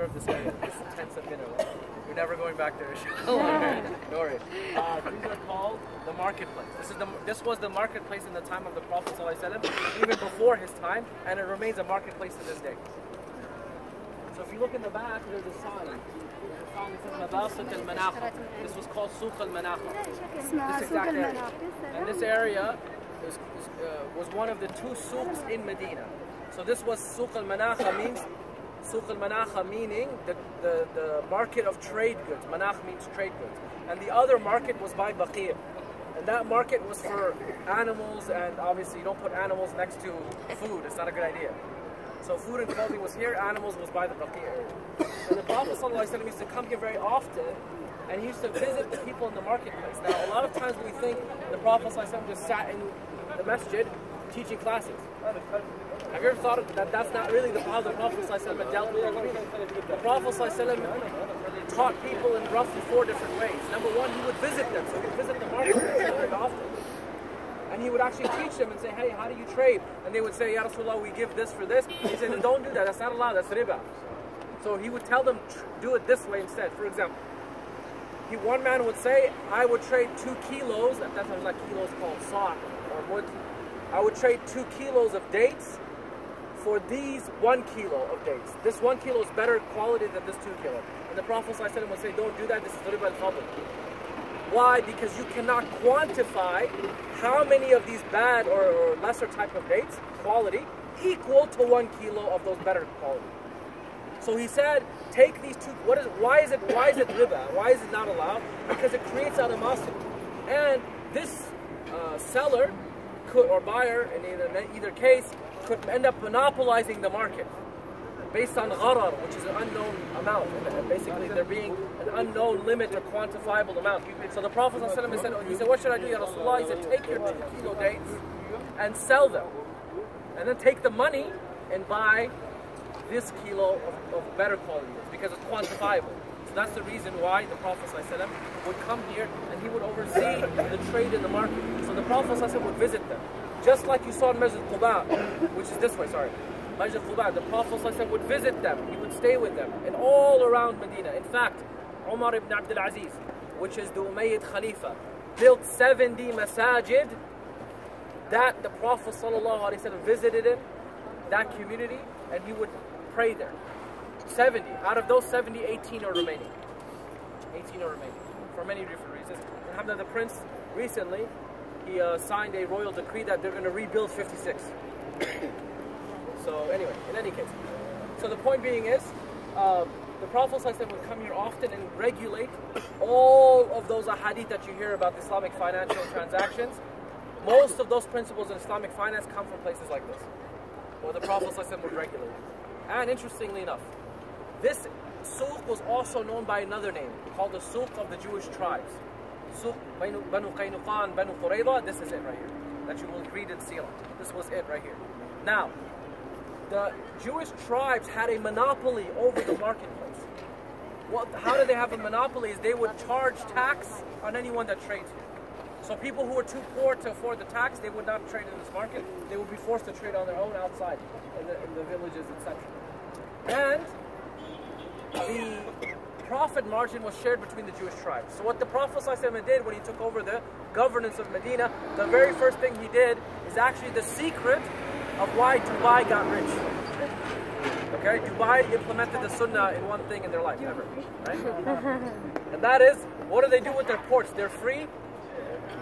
This area. This tents have been around. We're never going back there. Don't worry. These are called the marketplace. This was the marketplace in the time of the Prophet ﷺ, even before his time, and it remains a marketplace to this day. So if you look in the back, there's a sign. There's a sign that says Mabasat al-Manakha. This was called Souq al-Manakha. This exact area. And this area was one of the two souqs in Medina. So this was Souq al-Manakha means Souq al-Manakha meaning the market of trade goods. Manakh means trade goods. And the other market was by Baqir. And that market was for animals, and obviously you don't put animals next to food. It's not a good idea. So food and clothing was here, animals was by the Baqir area. And the Prophet ﷺ used to come here very often, and he used to visit the people in the marketplace. Now a lot of times we think the Prophet ﷺ just sat in the masjid teaching classes. Have you ever thought that that's not really how the Prophet ﷺ dealt with it? The Prophet ﷺ taught people in roughly 4 different ways. Number one, he would visit them, so he would visit the marketplace very often. And he would actually teach them and say, hey, how do you trade? And they would say, Ya Rasulullah, we give this for this. He said, don't do that, that's not allowed, that's riba. So he would tell them, do it this way instead. For example, one man would say, I would trade 2 kilos, at that time it was like kilos called Souq or wood. I would trade 2 kilos of dates for these 1 kilo of dates. This 1 kilo is better quality than this 2 kilo. And the Prophet ﷺ would say, don't do that, this is riba al-fadl. Why? Because you cannot quantify how many of these bad or lesser type of dates, quality, equal to 1 kilo of those better quality. So he said, take these 2, why is it riba? Why is it not allowed? Because it creates animosity. And this seller could, or buyer in either case, could end up monopolizing the market based on gharar, which is an unknown amount. And basically there being an unknown limit or quantifiable amount. So the Prophet ﷺ said, he said, what should I do, Ya Rasulullah? He said, take your 2 kilo dates and sell them. And then take the money and buy this kilo of better quality because it's quantifiable. So that's the reason why the Prophet ﷺ would come here and he would oversee the trade in the market. So the Prophet ﷺ would visit them. Just like you saw in Masjid Quba, which is this way, sorry. Masjid Quba, the Prophet ﷺ would visit them, he would stay with them, and all around Medina. In fact, Umar ibn Abdul Aziz, which is the Umayyad Khalifa, built 70 masajid that the Prophet ﷺ visited in that community, and he would pray there. 70. Out of those 70, 18 are remaining. 18 are remaining, for many different reasons. And the Prince, recently, he signed a royal decree that they're going to rebuild 56. So anyway, in any case. So the point being is, the Prophet ﷺ would come here often and regulate all of those ahadith that you hear about Islamic financial transactions. Most of those principles in Islamic finance come from places like this, where the Prophet ﷺ would regulate. And interestingly enough, this Souq was also known by another name, called the Souq of the Jewish tribes. Souq, Banu Qaynuqa and Banu Qurayza, this is it right here, that you will read in Sirah. This was it right here. Now, the Jewish tribes had a monopoly over the marketplace. How did they have a monopoly? Is they would charge tax on anyone that trades here. So people who were too poor to afford the tax, they would not trade in this market. They would be forced to trade on their own outside, in the villages, etc. And the profit margin was shared between the Jewish tribes. So what the Prophet ﷺ did when he took over the governance of Medina, the very first thing he did is actually the secret of why Dubai got rich. Okay, Dubai implemented the Sunnah in one thing in their life, ever, right? And that is, what do they do with their ports? They're free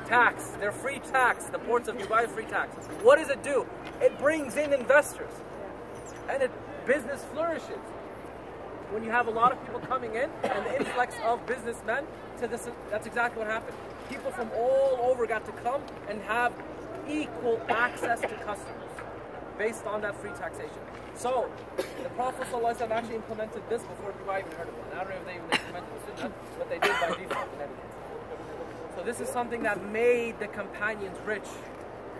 tax. They're free tax. The ports of Dubai, free tax. What does it do? It brings in investors, and business flourishes. When you have a lot of people coming in and the influx of businessmen to this, that's exactly what happened. People from all over got to come and have equal access to customers based on that free taxation. So, the Prophet ﷺ actually implemented this before Dubai even heard of it. I don't know if they even implemented the Sunnah, but they did by default in any case. So this is something that made the companions rich.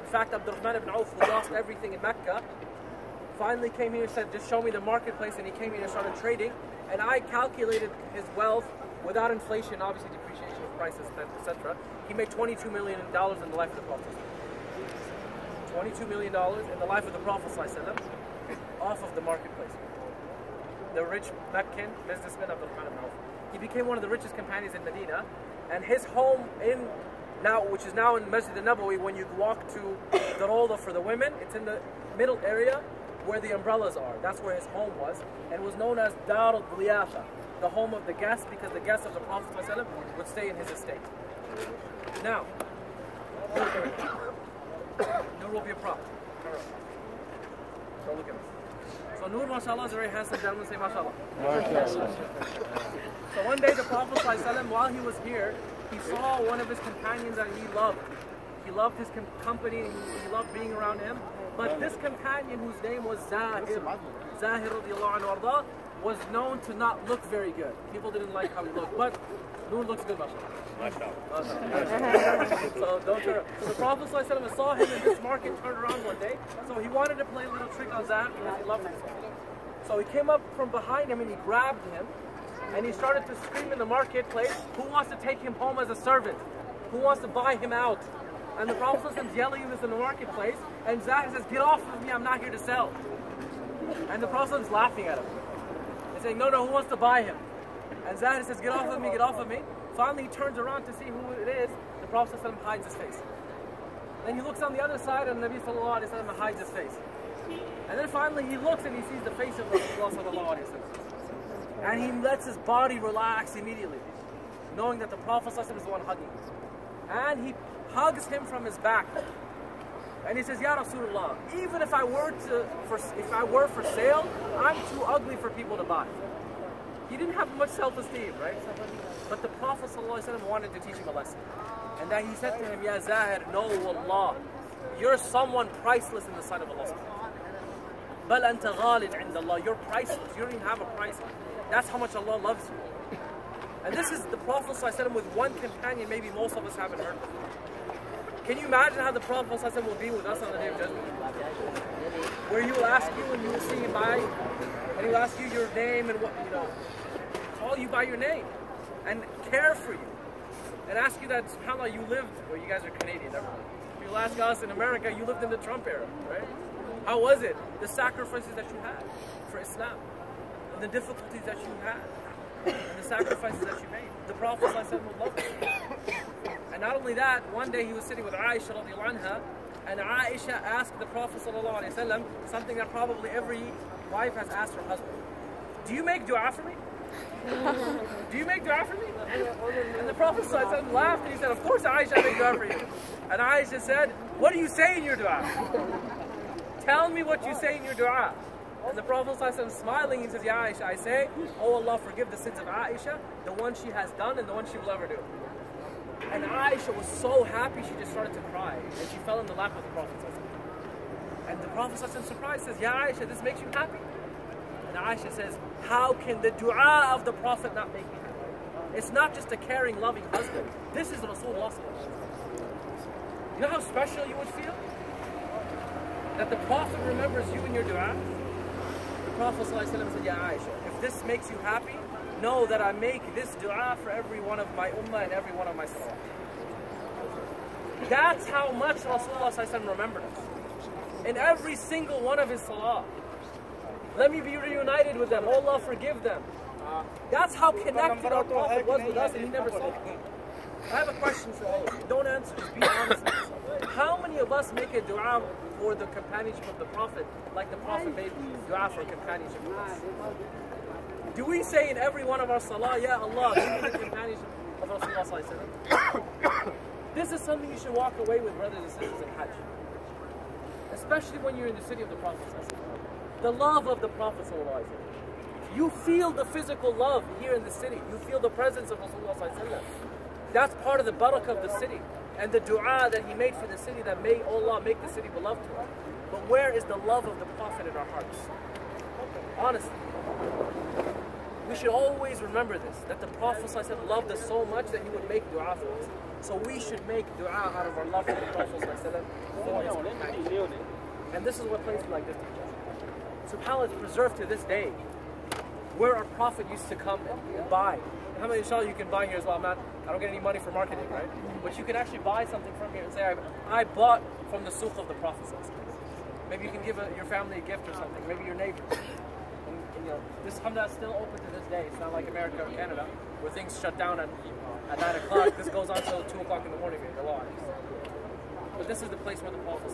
In fact, Abdurrahman ibn Auf, who lost everything in Mecca, finally came here and said, just show me the marketplace, and he came here and started trading. And I calculated his wealth without inflation, obviously depreciation of prices, etc. He made $22 million in the life of the Prophet. $22 million in the life of the Prophet ﷺ off of the marketplace. the rich Meccan businessman of the Khan of Auf. He became one of the richest companions in Medina, and his home which is now in Masjid al-Nabawi, when you walk to the Rawda for the women, it's in the middle area where the umbrellas are. That's where his home was, and was known as Dar al-Diyafa, the home of the guests, because the guests of the Prophet ﷺ would stay in his estate. Now, Nur will be a prop. So look at this. So Nur, mashallah, is a very handsome gentleman. Say mashallah. So one day the Prophet ﷺ, while he was here, he saw one of his companions that he loved. He loved his company, he loved being around him. But this companion, whose name was Zahir radiallahu anhu arda, was known to not look very good. People didn't like how he looked, but Nur looks good, mashallah. So don't turn. So the Prophet ﷺ saw him in this market, turned around one day. So he wanted to play a little trick on Zahir because he loved him so much. So he came up from behind him and he grabbed him. And he started to scream in the marketplace, who wants to take him home as a servant? Who wants to buy him out? And the Prophet is yelling this in the marketplace, and Zahir says, get off of me, I'm not here to sell. And the Prophet is laughing at him. He's saying, no, who wants to buy him? And Zahir says, get off of me, get off of me. Finally he turns around to see who it is. The Prophet hides his face. Then he looks on the other side, and Nabi sallallahu alayhi wa sallam hides his face. And then finally he looks and he sees the face of Rasulullah sallallahu alayhi wa sallam. And he lets his body relax immediately, knowing that the Prophet ﷺ is the one hugging him. And he hugs him from his back. And he says, Ya Rasulullah, even if I were for sale, I'm too ugly for people to buy. He didn't have much self-esteem, right? But the Prophet ﷺ wanted to teach him a lesson. And that he said to him, Ya Zahir, no wallah, you're someone priceless in the sight of Allah. Bal anta ghalid inda Allah, you're priceless. You don't even have a price. That's how much Allah loves you. And this is the Prophet ﷺ with one companion, maybe most of us haven't heard of. Can you imagine how the Prophet ﷺ will be with us on the Day of Judgment? Where he will ask you and you will see him by, and he will ask you your name and what, call you by your name and care for you. And ask you that, subhanAllah, you lived, well, you guys are Canadian, never mind. If you ask us in America, you lived in the Trump era, right? How was it? The sacrifices that you had for Islam. And the difficulties that you had, and the sacrifices that you made. The Prophet ﷺ would love you. And not only that, one day he was sitting with Aisha radiallahu anha, and Aisha asked the Prophet ﷺ something that probably every wife has asked her husband. Do you make dua for me? Do you make dua for me? And the Prophet ﷺ laughed and he said, of course Aisha, I make dua for you. And Aisha said, what do you say in your dua? Tell me what you say in your dua. And the Prophet ﷺ smiling, he says, Ya Aisha, I say, oh Allah, forgive the sins of Aisha, the one she has done and the one she will ever do. And Aisha was so happy, she just started to cry. And she fell in the lap of the Prophet ﷺ. And the Prophet ﷺ surprised, says, Ya Aisha, this makes you happy? And Aisha says, how can the dua of the Prophet not make me happy? It's not just a caring, loving husband. This is Rasulullah ﷺ. You know how special you would feel? That the Prophet remembers you in your dua? The Prophet ﷺ said, Ya Aisha, if this makes you happy, know that I make this dua for every one of my ummah and every one of my salawat. That's how much Rasulullah ﷺ remembered us. In every single one of his salah. Let me be reunited with them. Oh Allah, forgive them. That's how connected our Prophet was with us, and he never saw it. I have a question for all of you. Don't answer, just be honest with yourself. How many of us make a dua for the companionship of the Prophet like the Prophet made dua for companionship with us? Do we say in every one of our salah, Ya Allah, give me the companionship of Rasulullah ﷺ? This is something you should walk away with, brothers and sisters, in Hajj. Especially when you're in the city of the Prophet ﷺ. The love of the Prophet ﷺ. You feel the physical love here in the city. You feel the presence of Rasulullah ﷺ. That's part of the barakah of the city. And the dua that he made for the city, that may Allah make the city beloved to him. But where is the love of the Prophet in our hearts? Honestly. We should always remember this, that the Prophet ﷺ loved us so much that he would make dua for us. So we should make dua out of our love for the Prophet ﷺ for his companions. And this is what places like this teach us. SubhanAllah, it's preserved to this day, where our Prophet used to come and buy. How many, inshallah, you can buy here as well? I don't get any money for marketing, right? But you can actually buy something from here and say, I bought from the Souq of the Prophet. Maybe you can give your family a gift or something, maybe your neighbors. And this Hamda is still open to this day. It's not like America or Canada, where things shut down at 9 o'clock. This goes on till 2 o'clock in the morning, the law is. But this is the place where the Prophet